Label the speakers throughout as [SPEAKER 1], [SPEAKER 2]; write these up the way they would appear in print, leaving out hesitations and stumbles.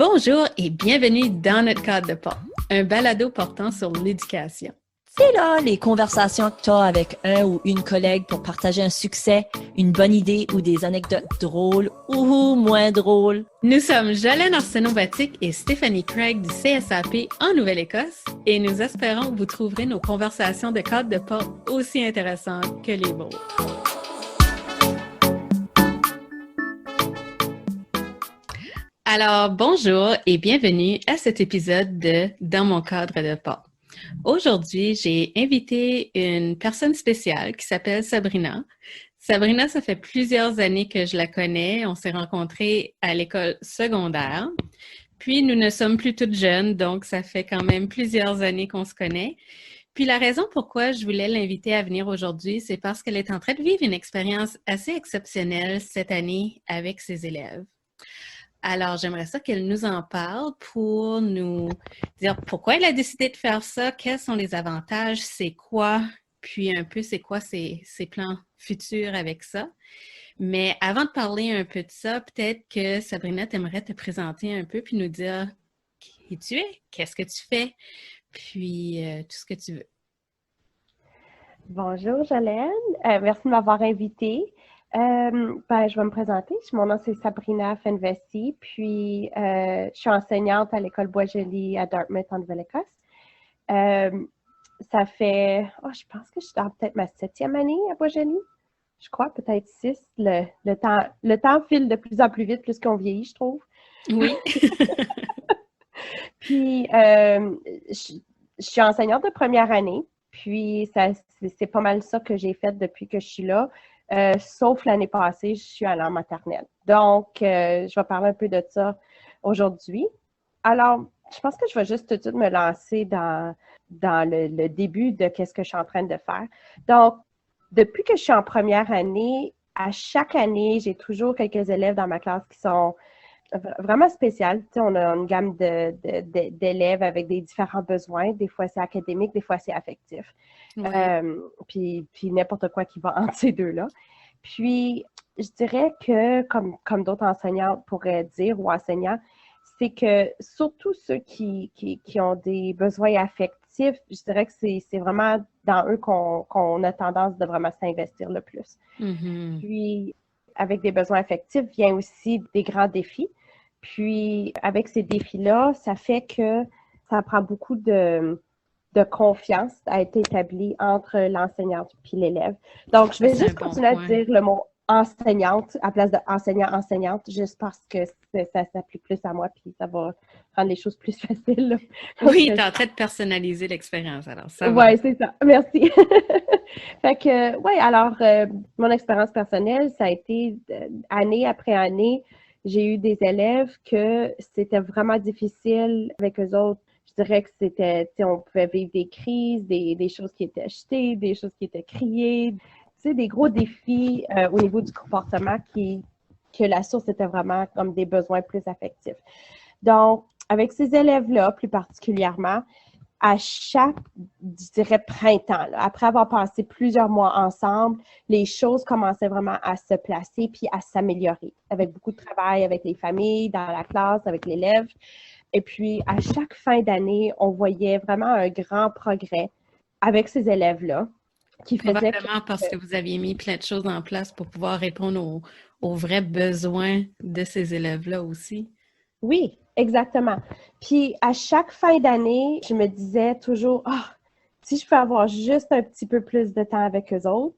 [SPEAKER 1] Bonjour et bienvenue dans notre cadre de porte, un balado portant sur l'éducation.
[SPEAKER 2] C'est là les conversations que tu as avec un ou une collègue pour partager un succès, une bonne idée ou des anecdotes drôles ou moins drôles.
[SPEAKER 1] Nous sommes Jolene Arsenault-Batic et Stéphanie Craig du CSAP en Nouvelle-Écosse et nous espérons que vous trouverez nos conversations de cadre de porte aussi intéressantes que les vôtres. Alors, bonjour et bienvenue à cet épisode de Dans mon cadre de porte. Aujourd'hui, j'ai invité une personne spéciale qui s'appelle Sabrina. Sabrina, ça fait plusieurs années que je la connais. On s'est rencontrés à l'école secondaire. Puis, nous ne sommes plus toutes jeunes, donc ça fait quand même plusieurs années qu'on se connaît. Puis, la raison pourquoi je voulais l'inviter à venir aujourd'hui, c'est parce qu'elle est en train de vivre une expérience assez exceptionnelle cette année avec ses élèves. Alors, j'aimerais ça qu'elle nous en parle pour nous dire pourquoi elle a décidé de faire ça, quels sont les avantages, c'est quoi, puis un peu c'est quoi ses plans futurs avec ça. Mais avant de parler un peu de ça, peut-être que Sabrina, t'aimerais te présenter un peu puis nous dire qui tu es, qu'est-ce que tu fais, puis tout ce que tu veux.
[SPEAKER 3] Bonjour Jolene, merci de m'avoir invitée. Je vais me présenter. Mon nom, c'est Sabrina Fenvesi, puis je suis enseignante à l'école Boisjoli à Dartmouth, en Nouvelle-Écosse. Ça fait, je pense que je suis dans peut-être ma 7e année à Boisjoli. Je crois, peut-être 6. Le temps file de plus en plus vite, plus qu'on vieillit, je trouve.
[SPEAKER 1] Oui.
[SPEAKER 3] Puis, je suis enseignante de première année, puis c'est pas mal ça que j'ai fait depuis que je suis là. Sauf l'année passée, je suis allée en maternelle. Donc, je vais parler un peu de ça aujourd'hui. Alors, je pense que je vais juste tout de suite me lancer dans le début de qu'est-ce que je suis en train de faire. Donc, depuis que je suis en première année, à chaque année, j'ai toujours quelques élèves dans ma classe qui sont vraiment spéciales. Tu sais, on a une gamme d'élèves avec des différents besoins. Des fois, c'est académique, des fois, c'est affectif.
[SPEAKER 1] Ouais.
[SPEAKER 3] Puis n'importe quoi qui va entre ces deux-là. Puis, je dirais que, comme d'autres enseignants pourraient dire ou enseignants, c'est que surtout ceux qui ont des besoins affectifs, je dirais que c'est vraiment dans eux qu'on a tendance de vraiment s'investir le plus.
[SPEAKER 1] Mm-hmm.
[SPEAKER 3] Puis, avec des besoins affectifs, vient aussi des grands défis. Puis, avec ces défis-là, ça fait que ça prend beaucoup de confiance à être établie entre l'enseignante et l'élève. Donc, je vais juste continuer à dire le mot enseignante à place de enseignant-enseignante, juste parce que ça s'applique plus à moi, puis ça va rendre les choses plus faciles.
[SPEAKER 1] Oui, tu es en train de personnaliser l'expérience, alors ça va.
[SPEAKER 3] Oui, c'est ça. Merci. Fait que, alors, mon expérience personnelle, ça a été année après année, j'ai eu des élèves que c'était vraiment difficile avec eux autres. Je dirais que c'était, on pouvait vivre des crises, des choses qui étaient achetées, des choses qui étaient criées, des gros défis au niveau du comportement que la source était vraiment comme des besoins plus affectifs. Donc, avec ces élèves-là, plus particulièrement, à chaque, je dirais, printemps, là, après avoir passé plusieurs mois ensemble, les choses commençaient vraiment à se placer puis à s'améliorer avec beaucoup de travail avec les familles, dans la classe, avec l'élève. Et puis, à chaque fin d'année, on voyait vraiment un grand progrès avec ces élèves-là.
[SPEAKER 1] Probablement parce que vous aviez mis plein de choses en place pour pouvoir répondre aux vrais besoins de ces élèves-là aussi.
[SPEAKER 3] Oui, exactement. Puis, à chaque fin d'année, je me disais toujours, si je peux avoir juste un petit peu plus de temps avec eux autres.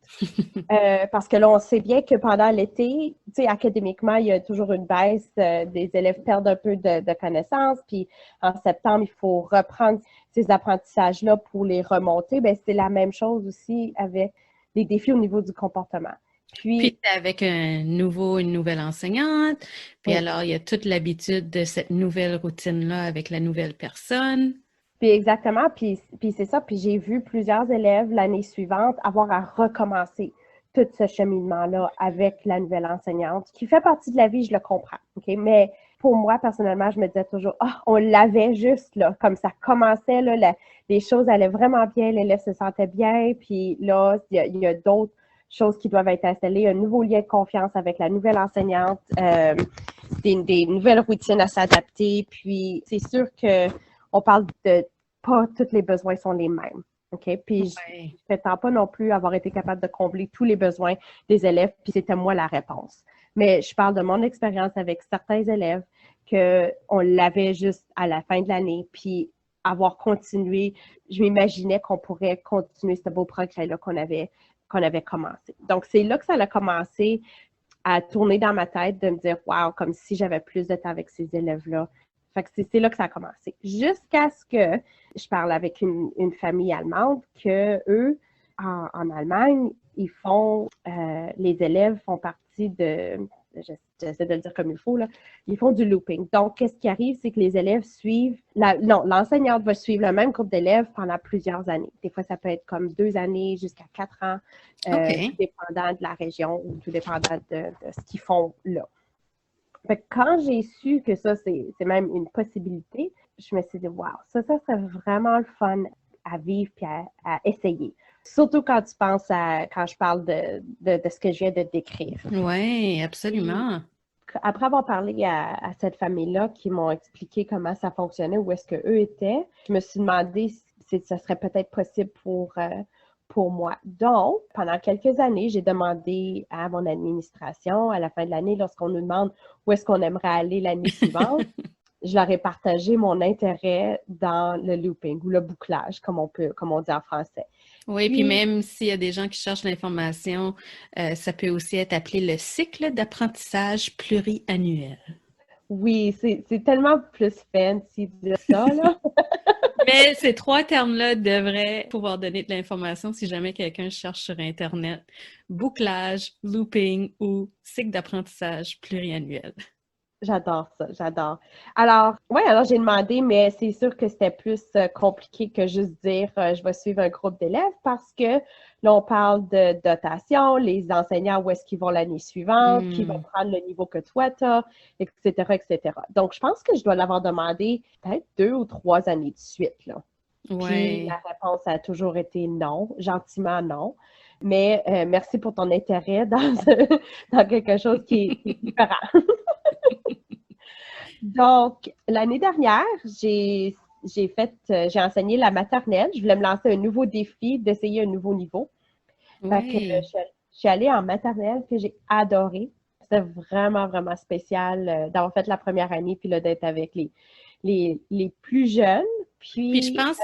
[SPEAKER 3] Parce que là, on sait bien que pendant l'été, tu sais, académiquement, il y a toujours une baisse. Des élèves perdent un peu de connaissances. Puis en septembre, il faut reprendre ces apprentissages-là pour les remonter. Bien, c'est la même chose aussi avec les défis au niveau du comportement.
[SPEAKER 1] Puis avec une nouvelle enseignante. Puis
[SPEAKER 3] oui.
[SPEAKER 1] Alors, il y a toute l'habitude de cette nouvelle routine-là avec la nouvelle personne.
[SPEAKER 3] Puis exactement. Puis c'est ça. Puis j'ai vu plusieurs élèves l'année suivante avoir à recommencer tout ce cheminement-là avec la nouvelle enseignante, qui fait partie de la vie, je le comprends. Okay? Mais pour moi, personnellement, je me disais toujours, on l'avait juste là, comme ça commençait, là, les choses allaient vraiment bien, l'élève se sentait bien, puis là, il y a d'autres choses qui doivent être installées, un nouveau lien de confiance avec la nouvelle enseignante. des nouvelles routines à s'adapter. Puis, c'est sûr qu'on parle de pas tous les besoins sont les mêmes. OK? Puis, je ne prétends pas non plus avoir été capable de combler tous les besoins des élèves, puis c'était moi la réponse. Mais je parle de mon expérience avec certains élèves qu'on l'avait juste à la fin de l'année, puis avoir continué, je m'imaginais qu'on pourrait continuer ce beau progrès-là qu'on avait commencé. Donc, c'est là que ça a commencé à tourner dans ma tête, de me dire « Wow, comme si j'avais plus de temps avec ces élèves-là. » Fait que c'est là que ça a commencé. Jusqu'à ce que je parle avec une famille allemande que eux, en Allemagne, ils font, les élèves font partie de, j'essaie de le dire comme il faut, là, ils font du looping. Donc, qu'est-ce qui arrive, c'est que les élèves suivent, l'enseignante va suivre le même groupe d'élèves pendant plusieurs années. Des fois, ça peut être comme 2 années jusqu'à 4 ans, tout dépendant de la région ou tout dépendant de ce qu'ils font là. Fait que quand j'ai su que ça, c'est même une possibilité, je me suis dit, wow, ça serait vraiment le fun à vivre puis à essayer. Surtout quand tu penses quand je parle de ce que je viens de décrire.
[SPEAKER 1] Oui, absolument.
[SPEAKER 3] Après avoir parlé à cette famille-là qui m'ont expliqué comment ça fonctionnait, où est-ce qu'eux étaient, je me suis demandé si ça serait peut-être possible pour moi. Donc, pendant quelques années, j'ai demandé à mon administration, à la fin de l'année, lorsqu'on nous demande où est-ce qu'on aimerait aller l'année suivante, je leur ai partagé mon intérêt dans le looping ou le bouclage, comme on dit en français.
[SPEAKER 1] Oui, puis même s'il y a des gens qui cherchent l'information, ça peut aussi être appelé le cycle d'apprentissage pluriannuel.
[SPEAKER 3] Oui, c'est tellement plus fancy de ça, là.
[SPEAKER 1] Mais ces 3 termes-là devraient pouvoir donner de l'information si jamais quelqu'un cherche sur Internet. Bouclage, looping ou cycle d'apprentissage pluriannuel.
[SPEAKER 3] J'adore ça, j'adore. Alors j'ai demandé, mais c'est sûr que c'était plus compliqué que juste dire je vais suivre un groupe d'élèves parce que là, on parle de dotation, les enseignants, où est-ce qu'ils vont l'année suivante, qui va prendre le niveau que toi tu as, etc., etc. Donc, je pense que je dois l'avoir demandé peut-être 2 ou 3 années de suite, là. Puis la réponse a toujours été non, gentiment non. Mais merci pour ton intérêt dans quelque chose qui est différent. Donc, l'année dernière, j'ai enseigné la maternelle. Je voulais me lancer un nouveau défi, d'essayer un nouveau niveau. Fait que je suis allée en maternelle que j'ai adoré. C'était vraiment, vraiment spécial d'avoir fait la première année puis là, d'être avec les plus jeunes.
[SPEAKER 1] Puis je pense,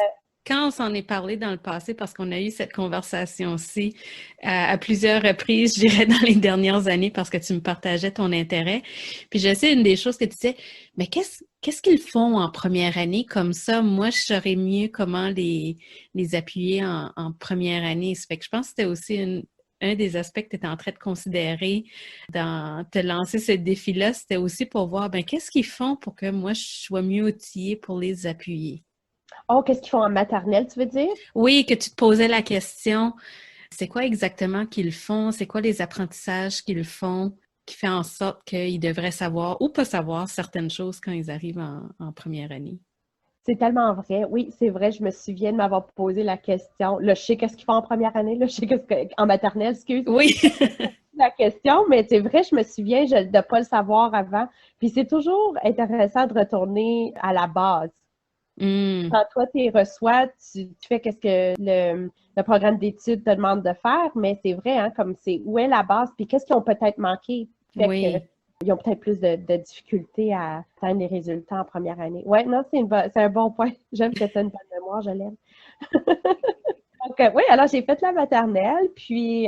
[SPEAKER 1] quand on s'en est parlé dans le passé, parce qu'on a eu cette conversation-ci à plusieurs reprises, je dirais, dans les dernières années, parce que tu me partageais ton intérêt. Puis je sais, une des choses que tu disais, mais qu'est-ce qu'ils font en première année? Comme ça, moi, je saurais mieux comment les appuyer en première année. Ça fait que je pense que c'était aussi un des aspects que tu étais en train de considérer dans te lancer ce défi-là, c'était aussi pour voir, qu'est-ce qu'ils font pour que moi, je sois mieux outillée pour les appuyer?
[SPEAKER 3] Oh, qu'est-ce qu'ils font en maternelle, tu veux dire?
[SPEAKER 1] Oui, que tu te posais la question, c'est quoi exactement qu'ils font? C'est quoi les apprentissages qu'ils font qui fait en sorte qu'ils devraient savoir ou pas savoir certaines choses quand ils arrivent en première année?
[SPEAKER 3] C'est tellement vrai. Oui, c'est vrai. Je me souviens de m'avoir posé la question. Là, je sais qu'est-ce qu'ils font en première année. Là, je sais en maternelle, excuse.
[SPEAKER 1] Oui.
[SPEAKER 3] La question, mais c'est vrai, je me souviens de ne pas le savoir avant. Puis c'est toujours intéressant de retourner à la base. Quand toi, tu reçois, tu fais qu'est-ce que le programme d'études te demande de faire, mais c'est vrai, hein, comme c'est où est la base, puis qu'est-ce qu'ils ont peut-être manqué. Fait ils ont peut-être plus de difficultés à atteindre les résultats en première année. Oui, non, c'est un bon point. J'aime que tu aies une bonne mémoire, je l'aime. Donc, oui, alors j'ai fait la maternelle, puis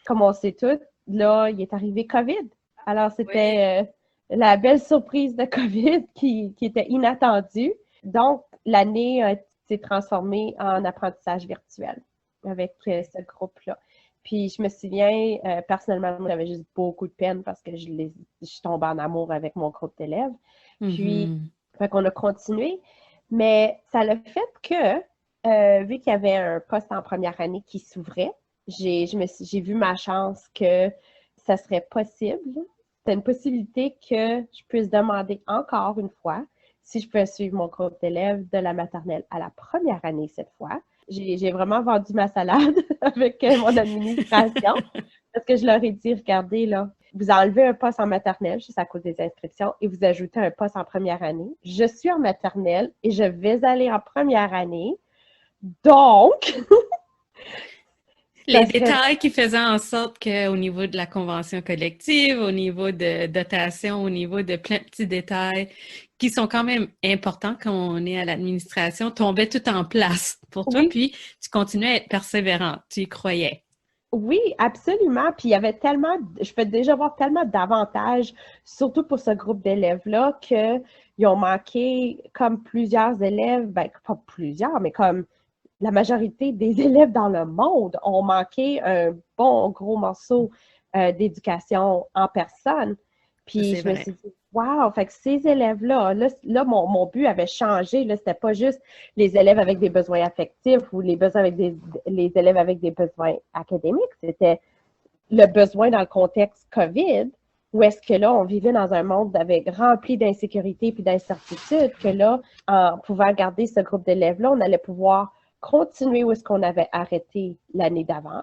[SPEAKER 3] comme on sait tous, là, il est arrivé COVID. Alors, c'était la belle surprise de COVID qui était inattendue. Donc, l'année s'est transformée en apprentissage virtuel avec ce groupe-là. Puis, je me souviens, personnellement, j'avais juste beaucoup de peine parce que je suis tombée en amour avec mon groupe d'élèves. Puis, fait qu'on a continué. Mais ça l'a fait que, vu qu'il y avait un poste en première année qui s'ouvrait, j'ai vu ma chance que ça serait possible. C'est une possibilité que je puisse demander encore une fois si je peux suivre mon groupe d'élèves de la maternelle à la première année cette fois. J'ai vraiment vendu ma salade avec mon administration parce que je leur ai dit, regardez là, vous enlevez un poste en maternelle, juste à cause des inscriptions, et vous ajoutez un poste en première année. Je suis en maternelle et je vais aller en première année. Donc,
[SPEAKER 1] Les détails qui faisaient en sorte qu'au niveau de la convention collective, au niveau de dotation, au niveau de plein de petits détails qui sont quand même importants quand on est à l'administration, tombaient tout en place pour toi,
[SPEAKER 3] oui,
[SPEAKER 1] puis tu continuais à être persévérante, tu y croyais.
[SPEAKER 3] oui, absolument. Puis il y avait tellement, je peux déjà voir tellement d'avantages, surtout pour ce groupe d'élèves-là, qu'ils ont manqué, comme plusieurs élèves, ben pas plusieurs, mais comme la majorité des élèves dans le monde ont manqué un bon gros morceau d'éducation en personne.
[SPEAKER 1] Ça,
[SPEAKER 3] Puis
[SPEAKER 1] c'est
[SPEAKER 3] je me
[SPEAKER 1] vrai.
[SPEAKER 3] suis dit, wow, fait que ces élèves-là, là mon but avait changé. Là, c'était pas juste les élèves avec des besoins affectifs ou les besoins avec les élèves avec des besoins académiques. C'était le besoin dans le contexte COVID, où est-ce que là, on vivait dans un monde avec rempli d'insécurité puis d'incertitude, que là, en pouvant garder ce groupe d'élèves-là, on allait pouvoir continuer où est-ce qu'on avait arrêté l'année d'avant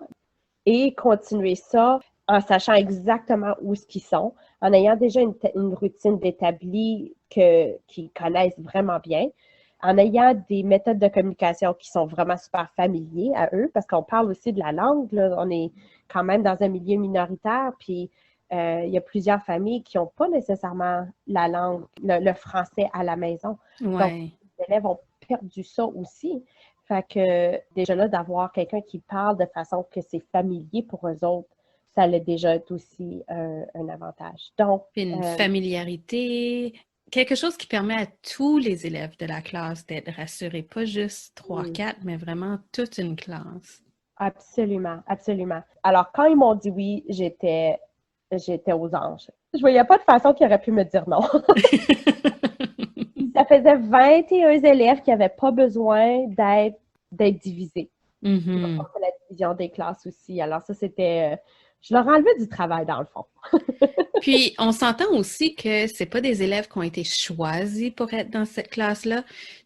[SPEAKER 3] et continuer ça en sachant exactement où est-ce qu'ils sont, en ayant déjà une routine d'établi qu'ils connaissent vraiment bien, en ayant des méthodes de communication qui sont vraiment super familiers à eux, parce qu'on parle aussi de la langue, là, on est quand même dans un milieu minoritaire, puis il y a plusieurs familles qui n'ont pas nécessairement la langue, le français à la maison. Donc,
[SPEAKER 1] Ouais.
[SPEAKER 3] les élèves ont perdu ça aussi. Fait que déjà là, d'avoir quelqu'un qui parle de façon que c'est familier pour eux autres, ça allait déjà être aussi un avantage. Donc,
[SPEAKER 1] Puis une familiarité, quelque chose qui permet à tous les élèves de la classe d'être rassurés, pas juste trois,
[SPEAKER 3] oui,
[SPEAKER 1] quatre, mais vraiment toute une classe.
[SPEAKER 3] absolument, absolument. Alors, quand ils m'ont dit oui, j'étais aux anges. Je voyais pas de façon qu'ils auraient pu me dire non. Ça faisait 21 élèves qui n'avaient pas besoin d'être divisés. Donc,
[SPEAKER 1] Mhm.
[SPEAKER 3] on fait la division des classes aussi. Alors, ça, c'était. Je leur enlevais du travail, dans le fond.
[SPEAKER 1] Puis, on s'entend aussi que c'est pas des élèves qui ont été choisis pour être dans cette classe-là.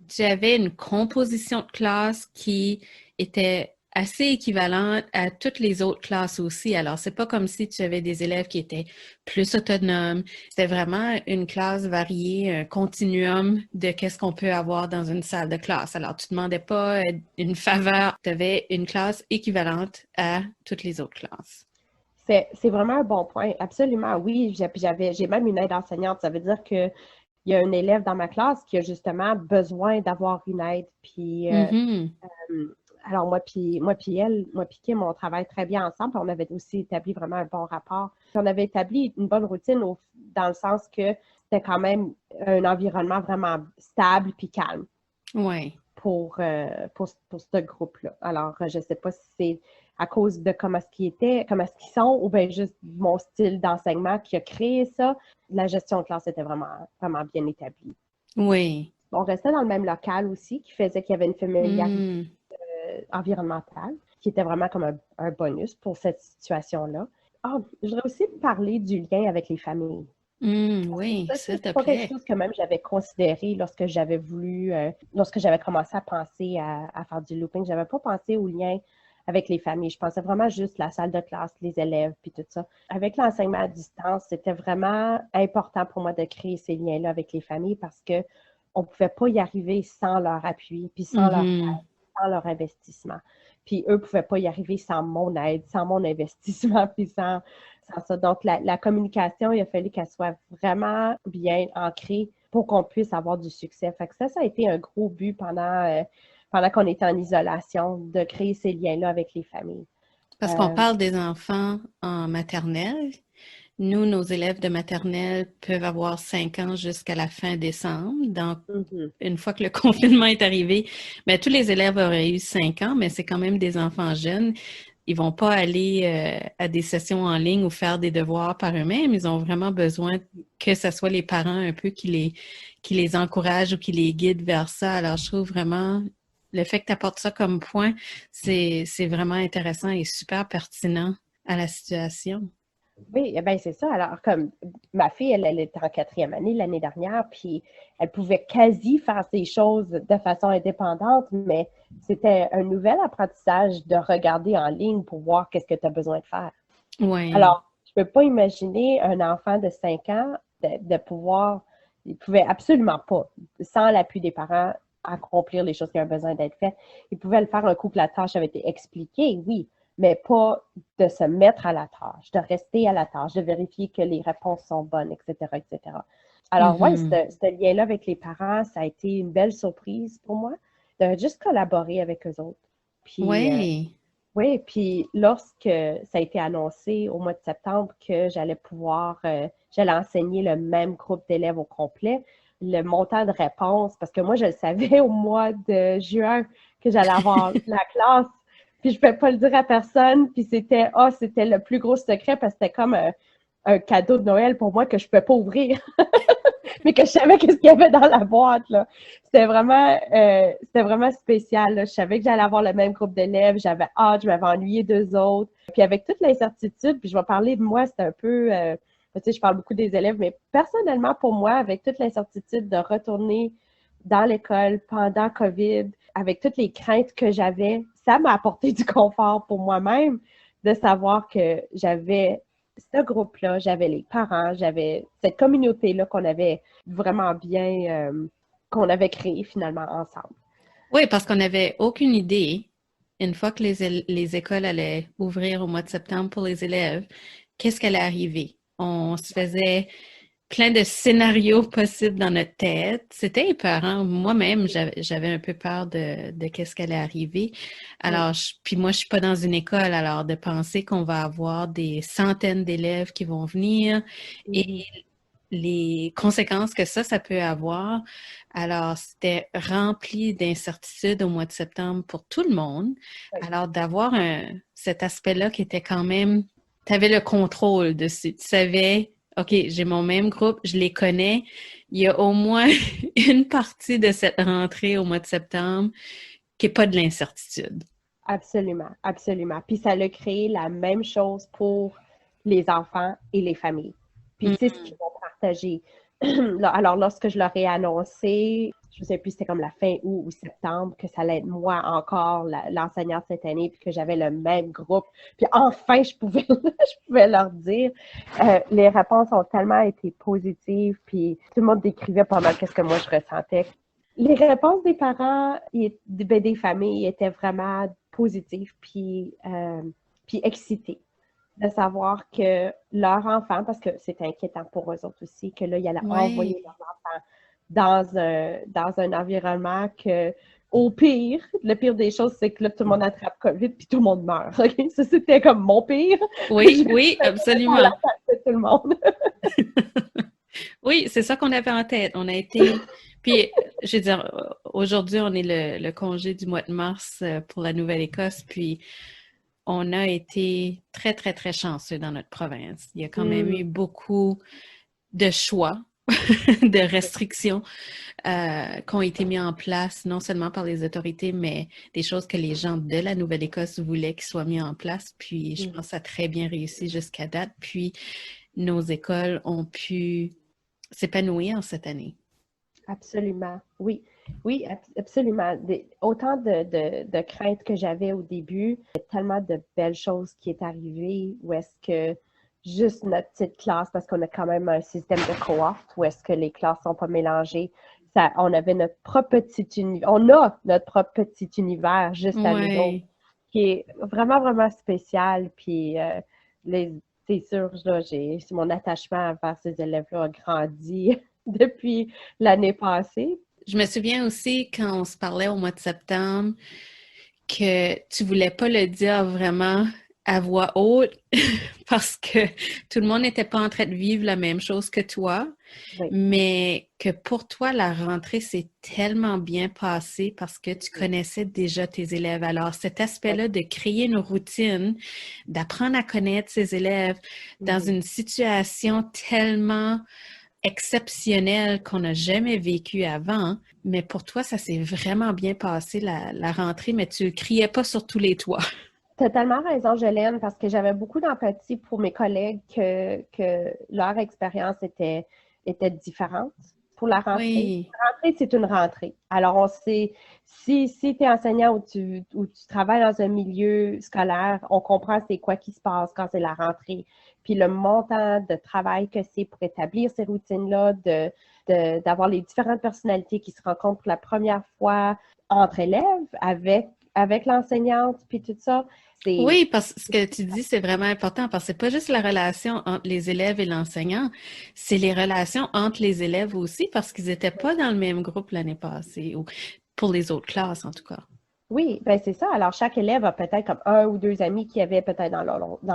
[SPEAKER 1] Tu avais une composition de classe qui était assez équivalente à toutes les autres classes aussi. Alors, c'est pas comme si tu avais des élèves qui étaient plus autonomes. C'était vraiment une classe variée, un continuum de qu'est-ce qu'on peut avoir dans une salle de classe. Alors, tu demandais pas une faveur. Tu avais une classe équivalente à toutes les autres classes.
[SPEAKER 3] C'est vraiment un bon point. Absolument, oui. J'ai même une aide enseignante. Ça veut dire qu'il y a un élève dans ma classe qui a justement besoin d'avoir une aide. Puis,
[SPEAKER 1] Mhm.
[SPEAKER 3] alors moi puis Kim, on travaille très bien ensemble. On avait aussi établi vraiment un bon rapport. Puis on avait établi une bonne routine dans le sens que c'était quand même un environnement vraiment stable puis calme
[SPEAKER 1] Ouais.
[SPEAKER 3] pour ce groupe-là. Alors, je ne sais pas si c'est à cause de comment est-ce qu'ils sont, ou bien juste mon style d'enseignement qui a créé ça. La gestion de classe était vraiment, vraiment bien établie.
[SPEAKER 1] Oui.
[SPEAKER 3] On restait dans le même local aussi, qui faisait qu'il y avait une familiarité
[SPEAKER 1] Hmm.
[SPEAKER 3] environnementale, qui était vraiment comme un bonus pour cette situation-là. Ah, je voudrais aussi parler du lien avec les familles.
[SPEAKER 1] Oui,
[SPEAKER 3] Ça,
[SPEAKER 1] s'il te
[SPEAKER 3] c'est pas quelque
[SPEAKER 1] plaît.
[SPEAKER 3] chose que même j'avais considéré lorsque j'avais commencé à penser à faire du looping. J'avais pas pensé au lien avec les familles. Je pensais vraiment juste la salle de classe, les élèves, puis tout ça. Avec l'enseignement à distance, c'était vraiment important pour moi de créer ces liens-là avec les familles parce que on pouvait pas y arriver sans leur appui, puis
[SPEAKER 1] Mhm.
[SPEAKER 3] sans leur investissement. Puis eux ne pouvaient pas y arriver sans mon aide, sans mon investissement, puis sans ça. Donc, la communication, il a fallu qu'elle soit vraiment bien ancrée pour qu'on puisse avoir du succès. Fait que ça a été un gros but pendant qu'on était en isolation, de créer ces liens-là avec les familles.
[SPEAKER 1] Parce qu'on
[SPEAKER 3] Euh,
[SPEAKER 1] parle des enfants en maternelle. Nous, nos élèves de maternelle peuvent avoir 5 ans jusqu'à la fin décembre. Donc,
[SPEAKER 3] mhm.
[SPEAKER 1] une fois que le confinement est arrivé, ben, tous les élèves auraient eu 5 ans, mais c'est quand même des enfants jeunes. Ils vont pas aller à des sessions en ligne ou faire des devoirs par eux-mêmes. Ils ont vraiment besoin que ce soit les parents un peu qui les encouragent ou qui les guident vers ça. Alors, je trouve vraiment le fait que tu apportes ça comme point, c'est vraiment intéressant et super pertinent à la situation.
[SPEAKER 3] Oui, eh bien, c'est ça. Alors, comme ma fille, elle était en quatrième année l'année dernière, puis elle pouvait quasi faire ses choses de façon indépendante, mais c'était un nouvel apprentissage de regarder en ligne pour voir qu'est-ce que tu as besoin de faire.
[SPEAKER 1] Oui.
[SPEAKER 3] Alors, Je peux pas imaginer un enfant de 5 ans de pouvoir, il pouvait absolument pas, sans l'appui des parents, accomplir les choses qui ont besoin d'être faites. Il pouvait le faire un coup que la tâche avait été expliquée, oui, mais pas de se mettre à la tâche, de rester à la tâche, de vérifier que les réponses sont bonnes, etc., etc. Alors, ouais, ce lien-là avec les parents, ça a été une belle surprise pour moi, de juste collaborer avec eux autres. Puis,
[SPEAKER 1] Oui.
[SPEAKER 3] oui, puis lorsque ça a été annoncé au mois de septembre que j'allais enseigner le même groupe d'élèves au complet, le montant de réponse, parce que moi, je le savais au mois de juin que j'allais avoir la classe, puis je ne pouvais pas le dire à personne, puis c'était le plus gros secret parce que c'était comme un cadeau de Noël pour moi que je ne pouvais pas ouvrir. Mais que je savais qu'est-ce qu'il y avait dans la boîte, là. C'était vraiment spécial, là. Je savais que j'allais avoir le même groupe d'élèves, j'avais hâte, je m'avais ennuyé d'eux autres. Puis avec toute l'incertitude, puis je vais parler de moi, c'est un peu, tu sais, je parle beaucoup des élèves, mais personnellement, pour moi, avec toute l'incertitude de retourner dans l'école pendant COVID, avec toutes les craintes que j'avais, ça m'a apporté du confort pour moi-même de savoir que j'avais ce groupe-là, j'avais les parents, j'avais cette communauté-là qu'on avait vraiment bien, qu'on avait créée finalement ensemble.
[SPEAKER 1] Oui, parce qu'on n'avait aucune idée, une fois que les écoles allaient ouvrir au mois de septembre pour les élèves, qu'est-ce qui allait arriver. On se faisait plein de scénarios possibles dans notre tête. C'était épeurant. Moi-même, j'avais un peu peur de qu'est-ce qui allait arriver. Alors, puis moi, je suis pas dans une école, alors de penser qu'on va avoir des centaines d'élèves qui vont venir et les conséquences que ça peut avoir. Alors, c'était rempli d'incertitudes au mois de septembre pour tout le monde.
[SPEAKER 3] Oui.
[SPEAKER 1] Alors, d'avoir cet aspect-là qui était quand même, tu avais le contrôle dessus. Tu savais, OK, j'ai mon même groupe, je les connais. Il y a au moins une partie de cette rentrée au mois de septembre qui n'est pas de l'incertitude.
[SPEAKER 3] Absolument, absolument. Puis ça a créé la même chose pour les enfants et les familles. Puis c'est ce qu'ils vont partager. Alors, lorsque je leur ai annoncé, je ne sais plus, c'était comme la fin août ou septembre, que ça allait être moi encore l'enseignante cette année, puis que j'avais le même groupe. Puis enfin, je pouvais, je pouvais leur dire. Les réponses ont tellement été positives, puis tout le monde décrivait pas mal qu'est-ce que moi je ressentais. Les réponses des parents, des familles étaient vraiment positives, puis excitées de savoir que leur enfant, parce que c'est inquiétant pour eux autres aussi, que là, ils allaient envoyer leur enfant dans un environnement que, au pire, le pire des choses, c'est que là, tout le monde attrape COVID puis tout le monde meurt. Okay? Ça, c'était comme mon pire.
[SPEAKER 1] Oui, absolument.
[SPEAKER 3] La tête de tout le monde.
[SPEAKER 1] Oui, c'est ça qu'on avait en tête. On a été... Puis, je veux dire, aujourd'hui, on est le congé du mois de mars pour la Nouvelle-Écosse, puis on a été très, très, très chanceux dans notre province. Il y a quand même eu beaucoup de choix, de restrictions qui ont été mis en place, non seulement par les autorités, mais des choses que les gens de la Nouvelle-Écosse voulaient qu'ils soient mis en place. Puis, je pense que ça a très bien réussi jusqu'à date. Puis, nos écoles ont pu s'épanouir cette année.
[SPEAKER 3] Absolument, oui. Oui, absolument. Autant de craintes que j'avais au début, il y a tellement de belles choses qui est arrivées où est-ce que juste notre petite classe, parce qu'on a quand même un système de cohorte où est-ce que les classes sont pas mélangées, on avait notre propre petit univers, on a notre propre petit univers juste à nous autres, qui est vraiment, vraiment spécial. Puis, c'est sûr, là, mon attachement vers ces élèves-là a grandi depuis l'année passée.
[SPEAKER 1] Je me souviens aussi quand on se parlait au mois de septembre que tu voulais pas le dire vraiment à voix haute parce que tout le monde n'était pas en train de vivre la même chose que toi, mais que pour toi, la rentrée s'est tellement bien passée parce que tu connaissais déjà tes élèves. Alors, cet aspect-là de créer une routine, d'apprendre à connaître ses élèves dans une situation tellement exceptionnel qu'on n'a jamais vécu avant, mais pour toi, ça s'est vraiment bien passé, la rentrée, mais tu ne criais pas sur tous les toits.
[SPEAKER 3] Tu as tellement raison, Jolene, parce que j'avais beaucoup d'empathie pour mes collègues que leur expérience était différente. pour la rentrée.
[SPEAKER 1] Oui.
[SPEAKER 3] La rentrée, c'est une rentrée. Alors, on sait, si tu es enseignant ou tu travailles dans un milieu scolaire, on comprend c'est quoi qui se passe quand c'est la rentrée. Puis le montant de travail que c'est pour établir ces routines-là, d'avoir les différentes personnalités qui se rencontrent pour la première fois entre élèves, avec l'enseignante, puis tout ça, c'est...
[SPEAKER 1] Oui, parce que ce que tu dis, c'est vraiment important parce que c'est pas juste la relation entre les élèves et l'enseignant, c'est les relations entre les élèves aussi parce qu'ils n'étaient pas dans le même groupe l'année passée ou pour les autres classes en tout cas.
[SPEAKER 3] Oui, ben c'est ça. Alors, chaque élève a peut-être comme un ou deux amis qui avaient peut-être dans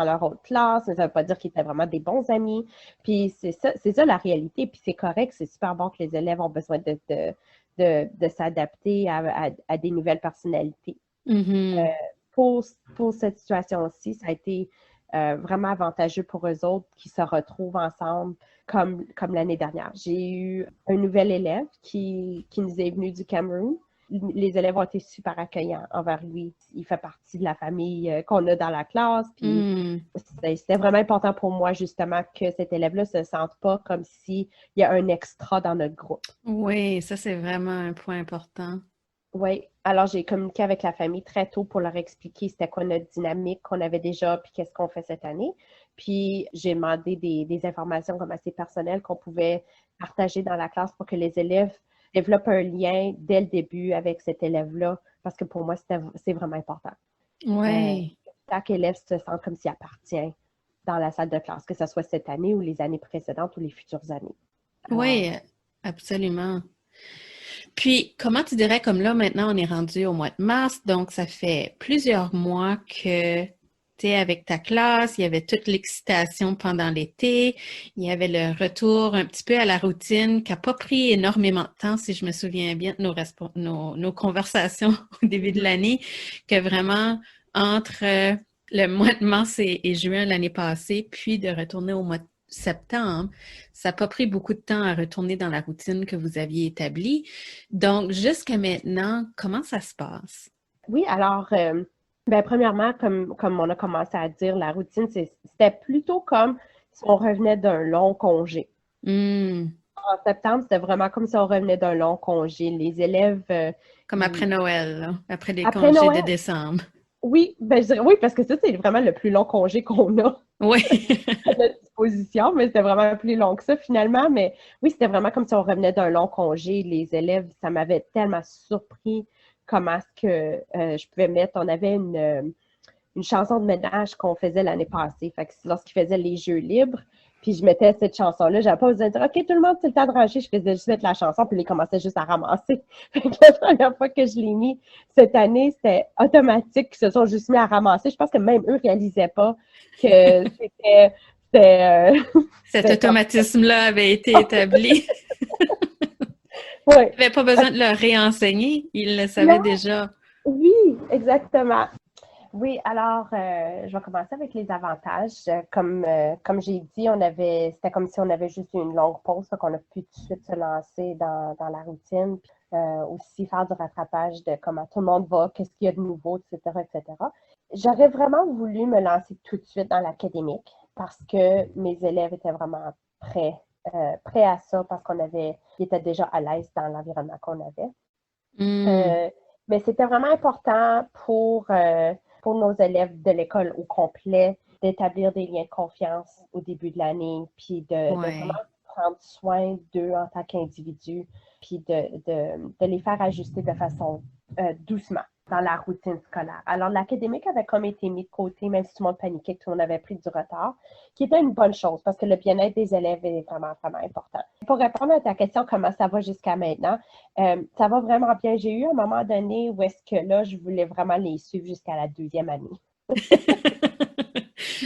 [SPEAKER 3] leur autre classe, mais ça ne veut pas dire qu'ils étaient vraiment des bons amis. Puis c'est ça la réalité. Puis c'est correct, c'est super bon que les élèves ont besoin de s'adapter à des nouvelles personnalités.
[SPEAKER 1] Mhm.
[SPEAKER 3] Pour cette situation-ci, ça a été vraiment avantageux pour eux autres qui se retrouvent ensemble comme l'année dernière. J'ai eu un nouvel élève qui nous est venu du Cameroun. Les élèves ont été super accueillants envers lui. Il fait partie de la famille qu'on a dans la classe. Puis
[SPEAKER 1] Hmm.
[SPEAKER 3] c'était vraiment important pour moi, justement, que cet élève-là ne se sente pas comme s'il y a un extra dans notre groupe.
[SPEAKER 1] Oui, ça c'est vraiment un point important.
[SPEAKER 3] Oui, alors j'ai communiqué avec la famille très tôt pour leur expliquer c'était quoi notre dynamique qu'on avait déjà, puis qu'est-ce qu'on fait cette année. Puis j'ai demandé des informations comme assez personnelles qu'on pouvait partager dans la classe pour que les élèves développent un lien dès le début avec cet élève-là, parce que pour moi, c'est vraiment important. Euh,
[SPEAKER 1] Oui,
[SPEAKER 3] Chaque élève se sent comme s'il appartient dans la salle de classe, que ce soit cette année ou les années précédentes ou les futures années. Alors,
[SPEAKER 1] oui, absolument. Puis, comment tu dirais, comme là, maintenant, on est rendu au mois de mars, donc ça fait plusieurs mois que tu es avec ta classe, il y avait toute l'excitation pendant l'été, il y avait le retour un petit peu à la routine qui n'a pas pris énormément de temps, si je me souviens bien de nos conversations au début de l'année, que vraiment entre le mois de mars et juin l'année passée, puis de retourner au mois de septembre, ça n'a pas pris beaucoup de temps à retourner dans la routine que vous aviez établie. Donc, jusqu'à maintenant, comment ça se passe?
[SPEAKER 3] oui, alors, ben, premièrement, comme on a commencé à dire, la routine, c'était plutôt comme si on revenait d'un long congé.
[SPEAKER 1] Hmm,
[SPEAKER 3] En septembre, c'était vraiment comme si on revenait d'un long congé. Les élèves,
[SPEAKER 1] comme après Noël, là, après les
[SPEAKER 3] après
[SPEAKER 1] congés de
[SPEAKER 3] Noël,
[SPEAKER 1] décembre.
[SPEAKER 3] oui, ben, je dirais oui, parce que ça, c'est vraiment le plus long congé qu'on a
[SPEAKER 1] Oui.
[SPEAKER 3] à notre disposition, mais c'était vraiment plus long que ça finalement. Mais oui, c'était vraiment comme si on revenait d'un long congé. Les élèves, ça m'avait tellement surpris comment est-ce que je pouvais mettre. On avait une chanson de ménage qu'on faisait l'année passée. Fait que lorsqu'ils faisaient les jeux libres, puis je mettais cette chanson-là, j'avais pas besoin de dire OK, tout le monde, c'est le temps de ranger. Je faisais juste mettre la chanson, puis ils commençaient juste à ramasser. Fait que la première fois que je l'ai mis cette année, c'était automatique qu'ils se sont juste mis à ramasser. Je pense que même eux réalisaient pas que
[SPEAKER 1] Cet
[SPEAKER 3] c'était comme
[SPEAKER 1] automatisme-là avait été établi.
[SPEAKER 3] ouais.
[SPEAKER 1] Il n'y avait pas besoin de le réenseigner, il le savait
[SPEAKER 3] Non,
[SPEAKER 1] déjà.
[SPEAKER 3] oui, exactement. Oui, alors, je vais commencer avec les avantages. Comme j'ai dit, c'était comme si on avait juste eu une longue pause, donc on a pu tout de suite se lancer dans la routine, puis, aussi faire du rattrapage de comment tout le monde va, qu'est-ce qu'il y a de nouveau, etc., etc. J'aurais vraiment voulu me lancer tout de suite dans l'académique parce que mes élèves étaient vraiment prêts à ça parce ils étaient déjà à l'aise dans l'environnement qu'on avait.
[SPEAKER 1] Hmm,
[SPEAKER 3] Euh, mais c'était vraiment important pour nos élèves de l'école au complet d'établir des liens de confiance au début de l'année, puis de vraiment
[SPEAKER 1] ouais.
[SPEAKER 3] prendre soin d'eux en tant qu'individus, puis de les faire ajuster de façon doucement dans la routine scolaire. Alors, l'académique avait comme été mis de côté, même si tout le monde paniquait, que tout le monde avait pris du retard, qui était une bonne chose parce que le bien-être des élèves est vraiment, vraiment important. Pour répondre à ta question, comment ça va jusqu'à maintenant, ça va vraiment bien. J'ai eu un moment donné où est-ce que là, je voulais vraiment les suivre jusqu'à la deuxième année.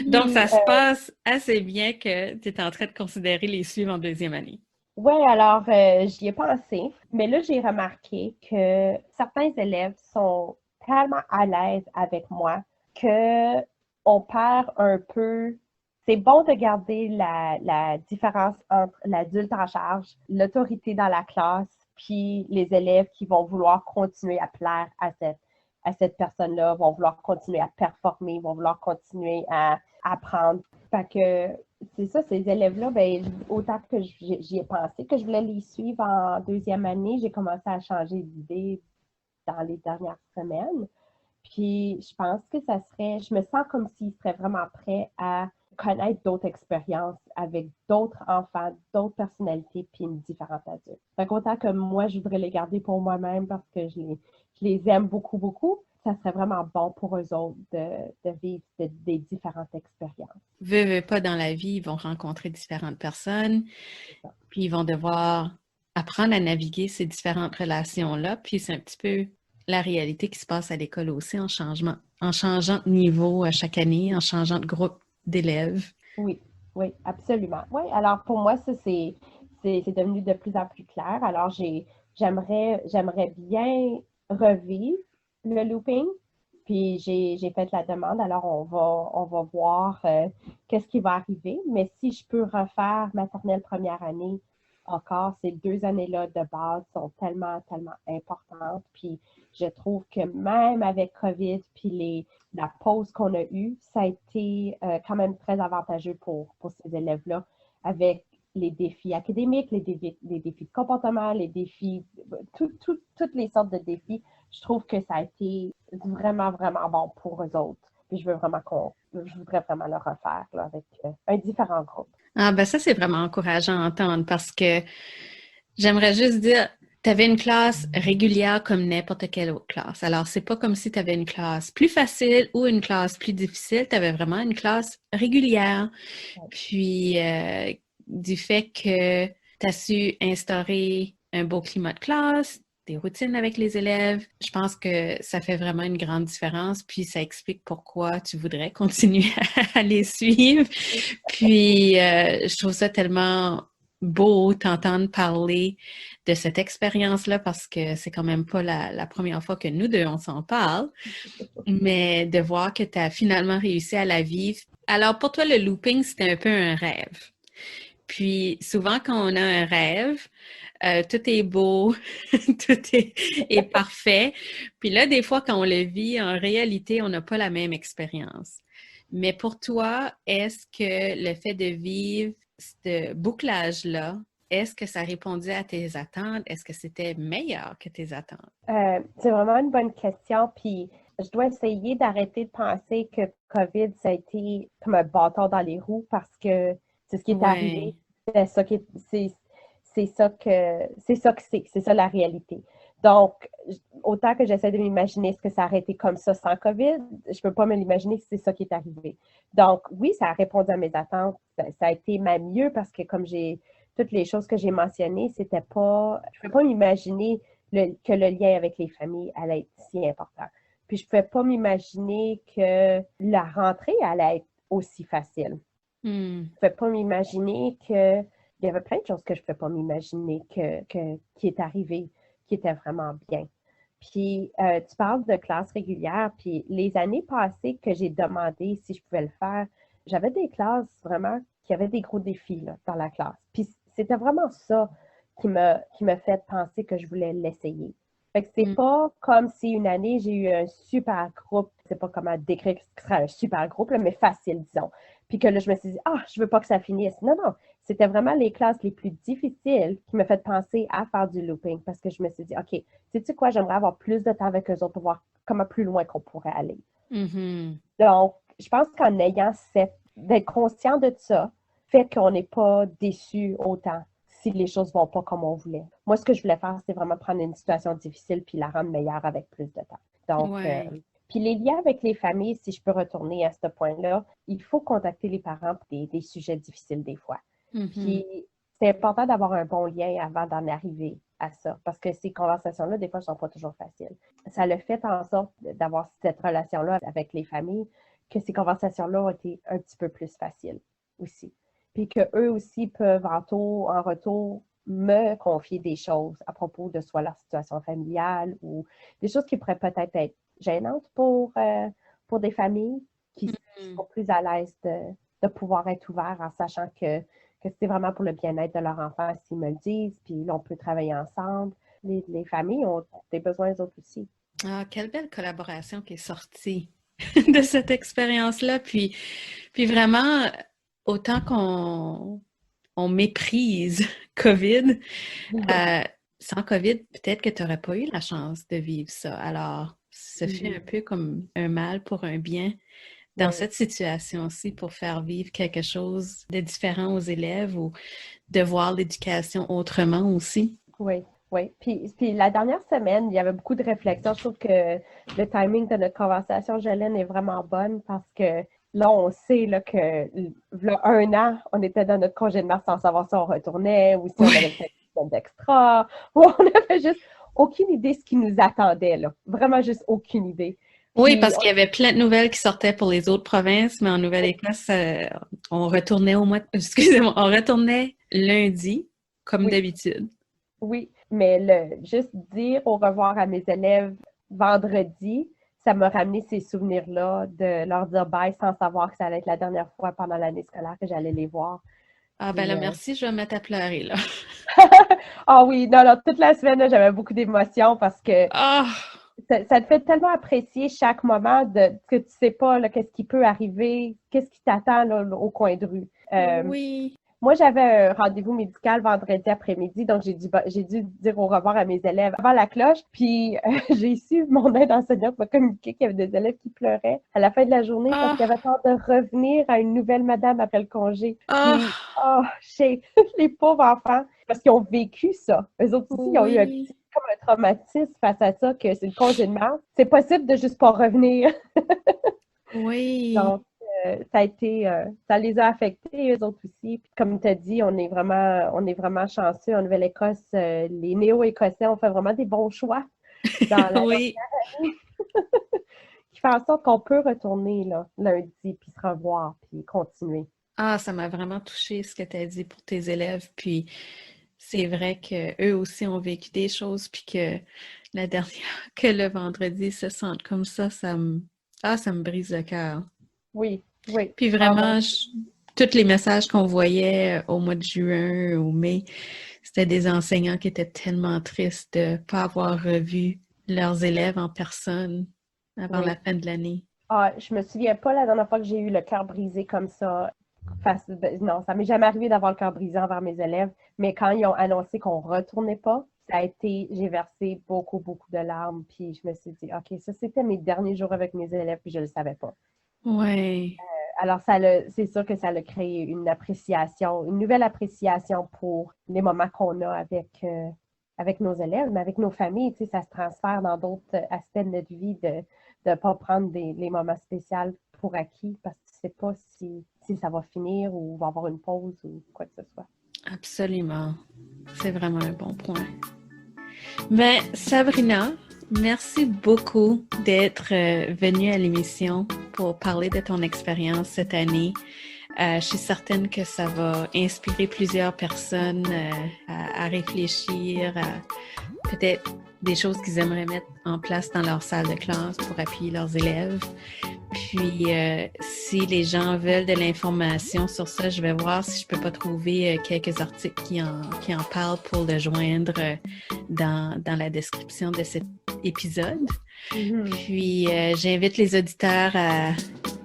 [SPEAKER 1] Donc,
[SPEAKER 3] Puis,
[SPEAKER 1] ça se passe assez bien que tu es en train de considérer les suivre en deuxième année.
[SPEAKER 3] ouais, alors j'y ai pensé, mais là, j'ai remarqué que certains élèves sont tellement à l'aise avec moi que on perd un peu. C'est bon de garder la différence entre l'adulte en charge, l'autorité dans la classe, puis les élèves qui vont vouloir continuer à plaire à cette personne-là, vont vouloir continuer à performer, vont vouloir continuer à apprendre. Fait que c'est ça, ces élèves-là, ben, autant que j'y ai pensé que je voulais les suivre en deuxième année, j'ai commencé à changer d'idée dans les dernières semaines. Puis je pense que ça serait, je me sens comme s'ils seraient vraiment prêts à connaître d'autres expériences avec d'autres enfants, d'autres personnalités, puis différentes adultes. Fait qu'autant que moi, je voudrais les garder pour moi-même parce que je les aime beaucoup, beaucoup, ça serait vraiment bon pour eux autres de vivre des différentes expériences.
[SPEAKER 1] Veux pas dans la vie, ils vont rencontrer différentes personnes, puis ils vont devoir apprendre à naviguer ces différentes relations-là, puis c'est un petit peu la réalité qui se passe à l'école aussi en changeant de niveau à chaque année, en changeant de groupe d'élèves.
[SPEAKER 3] Oui, oui, absolument. Oui, alors pour moi, ça, c'est devenu de plus en plus clair. Alors, j'aimerais bien revivre le looping. Puis j'ai fait la demande, alors on va voir qu'est-ce qui va arriver. Mais si je peux refaire maternelle première année encore, ces 2 années-là de base sont tellement, tellement importantes. Puis je trouve que même avec COVID, puis la pause qu'on a eue, ça a été quand même très avantageux pour ces élèves-là, avec les défis académiques, les défis de comportement, les défis, toutes les sortes de défis. Je trouve que ça a été vraiment, vraiment bon pour eux autres. Puis je voudrais vraiment le refaire là, avec un différent groupe.
[SPEAKER 1] Ah, ben ça, c'est vraiment encourageant à entendre parce que j'aimerais juste dire, tu avais une classe régulière comme n'importe quelle autre classe. Alors, c'est pas comme si tu avais une classe plus facile ou une classe plus difficile. Tu avais vraiment une classe régulière. Puis, du fait que tu as su instaurer un beau climat de classe, des routines avec les élèves, je pense que ça fait vraiment une grande différence. Puis, ça explique pourquoi tu voudrais continuer à les suivre. Puis, je trouve ça tellement beau t'entendre parler de cette expérience-là parce que c'est quand même pas la première fois que nous deux, on s'en parle, mais de voir que tu as finalement réussi à la vivre. Alors, pour toi, le looping, c'était un peu un rêve. Puis, souvent, quand on a un rêve, tout est beau, est parfait. Puis là, des fois, quand on le vit, en réalité, on n'a pas la même expérience. Mais pour toi, est-ce que le fait de vivre ce bouclage-là, est-ce que ça répondait à tes attentes? Est-ce que c'était meilleur que tes attentes?
[SPEAKER 3] C'est vraiment une bonne question. Puis je dois essayer d'arrêter de penser que COVID, ça a été comme un bâton dans les roues parce que c'est ce qui est arrivé.
[SPEAKER 1] Ouais.
[SPEAKER 3] C'est ça qui c'est ça que c'est ça la réalité. Donc, autant que j'essaie de m'imaginer ce que ça aurait été comme ça sans COVID, je peux pas me l'imaginer que c'est ça qui est arrivé. Donc, oui, ça a répondu à mes attentes. Ça a été même mieux parce que comme toutes les choses que j'ai mentionnées, c'était pas, je peux pas m'imaginer que le lien avec les familles allait être si important. Puis je ne pouvais pas m'imaginer que la rentrée allait être aussi facile. Je ne pouvais pas m'imaginer que il y avait plein de choses que je ne pouvais pas m'imaginer qui est arrivé, qui était vraiment bien. Puis tu parles de classe régulière, puis les années passées que j'ai demandé si je pouvais le faire, j'avais des classes vraiment qui avaient des gros défis là, dans la classe. Puis c'était vraiment ça qui m'a fait penser que je voulais l'essayer. Fait que c'est pas comme si une année j'ai eu un super groupe, je sais pas comment décrire ce que serait un super groupe, là, mais facile, disons. Puis que là, je me suis dit, ah, je veux pas que ça finisse. Non, non, c'était vraiment les classes les plus difficiles qui me fait penser à faire du looping parce que je me suis dit, OK, sais-tu quoi, j'aimerais avoir plus de temps avec eux autres pour voir comment plus loin qu'on pourrait aller. Donc, je pense qu'en ayant d'être conscient de ça, fait qu'on n'est pas déçu autant si les choses ne vont pas comme on voulait. Moi, ce que je voulais faire, c'est vraiment prendre une situation difficile puis la rendre meilleure avec plus de temps. Donc, puis les liens avec les familles, si je peux retourner à ce point-là, il faut contacter les parents pour des sujets difficiles des fois. Puis c'est important d'avoir un bon lien avant d'en arriver à ça, parce que ces conversations-là, des fois, ne sont pas toujours faciles. Ça le fait en sorte d'avoir cette relation-là avec les familles, que ces conversations-là ont été un petit peu plus faciles aussi. Puis qu'eux aussi peuvent en retour me confier des choses à propos de soit leur situation familiale ou des choses qui pourraient peut-être être gênantes pour des familles qui sont plus à l'aise de pouvoir être ouverts en sachant que c'est vraiment pour le bien-être de leur enfant s'ils me le disent, puis là, on peut travailler ensemble. Les familles ont des besoins eux autres aussi.
[SPEAKER 1] Ah, quelle belle collaboration qui est sortie de cette expérience-là. Puis vraiment, autant qu'on méprise COVID, sans COVID, peut-être que tu n'aurais pas eu la chance de vivre ça. Alors, ça fait un peu comme un mal pour un bien dans cette situation-ci pour faire vivre quelque chose de différent aux élèves ou de voir l'éducation autrement aussi.
[SPEAKER 3] Oui, oui. Puis la dernière semaine, il y avait beaucoup de réflexions. Je trouve que le timing de notre conversation, Jolene, est vraiment bonne parce que là, on sait là, que là, 1 an, on était dans notre congé de mars sans savoir si on retournait ou si on avait fait une semaine d'extra. Ou on n'avait juste aucune idée de ce qui nous attendait, là. Vraiment juste aucune idée.
[SPEAKER 1] Oui,
[SPEAKER 3] Puis,
[SPEAKER 1] parce qu'il y avait plein de nouvelles qui sortaient pour les autres provinces, mais en Nouvelle-Écosse, on retournait excusez-moi, on retournait lundi, comme
[SPEAKER 3] oui,
[SPEAKER 1] d'habitude.
[SPEAKER 3] oui, mais juste dire au revoir à mes élèves vendredi, ça m'a ramené ces souvenirs-là de leur dire bye sans savoir que ça allait être la dernière fois pendant l'année scolaire que j'allais les voir.
[SPEAKER 1] Ah ben
[SPEAKER 3] Puis,
[SPEAKER 1] là, merci, je vais me mettre à pleurer, là.
[SPEAKER 3] ah oui, non, toute la semaine, là, j'avais beaucoup d'émotions parce que
[SPEAKER 1] Ah!
[SPEAKER 3] ça te fait tellement apprécier chaque moment que tu sais pas là, qu'est-ce qui peut arriver, qu'est-ce qui t'attend là, au coin de rue.
[SPEAKER 1] Oui.
[SPEAKER 3] Moi, j'avais un rendez-vous médical vendredi après-midi, donc j'ai dû dire au revoir à mes élèves avant la cloche. Puis j'ai su, mon aide enseignante m'a communiqué qu'il y avait des élèves qui pleuraient à la fin de la journée parce qu'ils
[SPEAKER 1] Ah!
[SPEAKER 3] avaient peur de revenir à une nouvelle madame après le congé. Puis,
[SPEAKER 1] Ah!
[SPEAKER 3] oh, les pauvres enfants, parce qu'ils ont vécu ça. Eux autres aussi, ils ont eu
[SPEAKER 1] Oui.
[SPEAKER 3] comme un traumatisme face à ça, que c'est le congé de mars. C'est possible de juste pas revenir.
[SPEAKER 1] Oui.
[SPEAKER 3] Donc, ça les a affectés, eux autres aussi. Puis, comme tu as dit, on est vraiment chanceux. En Nouvelle-Écosse, les Néo-Écossais ont fait vraiment des bons choix dans la
[SPEAKER 1] Oui.
[SPEAKER 3] année, qui fait en sorte qu'on peut retourner là, lundi, puis se revoir, puis continuer.
[SPEAKER 1] Ah, ça m'a vraiment touché ce que tu as dit pour tes élèves. Puis c'est vrai qu'eux aussi ont vécu des choses, puis que la dernière, que le vendredi ils se sentent comme ça me brise le cœur.
[SPEAKER 3] Oui, oui.
[SPEAKER 1] Puis
[SPEAKER 3] Ah bon.
[SPEAKER 1] vraiment, tous les messages qu'on voyait au mois de juin ou mai, c'était des enseignants qui étaient tellement tristes de ne pas avoir revu leurs élèves en personne avant la
[SPEAKER 3] Oui.
[SPEAKER 1] fin de l'année.
[SPEAKER 3] Ah, je me souviens pas la dernière fois que j'ai eu le cœur brisé comme ça. Non, ça m'est jamais arrivé d'avoir le cœur brisé envers mes élèves, mais quand ils ont annoncé qu'on retournait pas, j'ai versé beaucoup, beaucoup de larmes, puis je me suis dit, OK, ça c'était mes derniers jours avec mes élèves, puis je le savais pas.
[SPEAKER 1] Ouais.
[SPEAKER 3] Alors, c'est sûr que ça a créé une appréciation, une nouvelle appréciation pour les moments qu'on a avec nos élèves, mais avec nos familles, tu sais, ça se transfère dans d'autres aspects de notre vie de ne pas prendre les moments spéciaux pour acquis parce que tu ne sais pas si ça va finir ou va y avoir une pause ou quoi que ce soit.
[SPEAKER 1] Absolument. C'est vraiment un bon point. Ben, Sabrina, merci beaucoup d'être venue à l'émission pour parler de ton expérience cette année. Je suis certaine que ça va inspirer plusieurs personnes à réfléchir à peut-être des choses qu'ils aimeraient mettre en place dans leur salle de classe pour appuyer leurs élèves. Puis, si les gens veulent de l'information sur ça, je vais voir si je peux pas trouver quelques articles qui en parlent pour le joindre dans la description de cet épisode.
[SPEAKER 3] Mm-hmm.
[SPEAKER 1] Puis, j'invite les auditeurs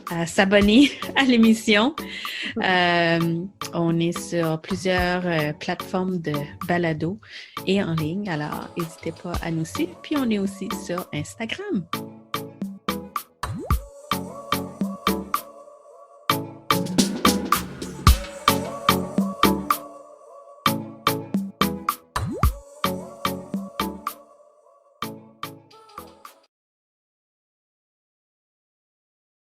[SPEAKER 1] à s'abonner à l'émission. On est sur plusieurs plateformes de balado et en ligne, alors n'hésitez pas à nous suivre. Puis, on est aussi sur Instagram.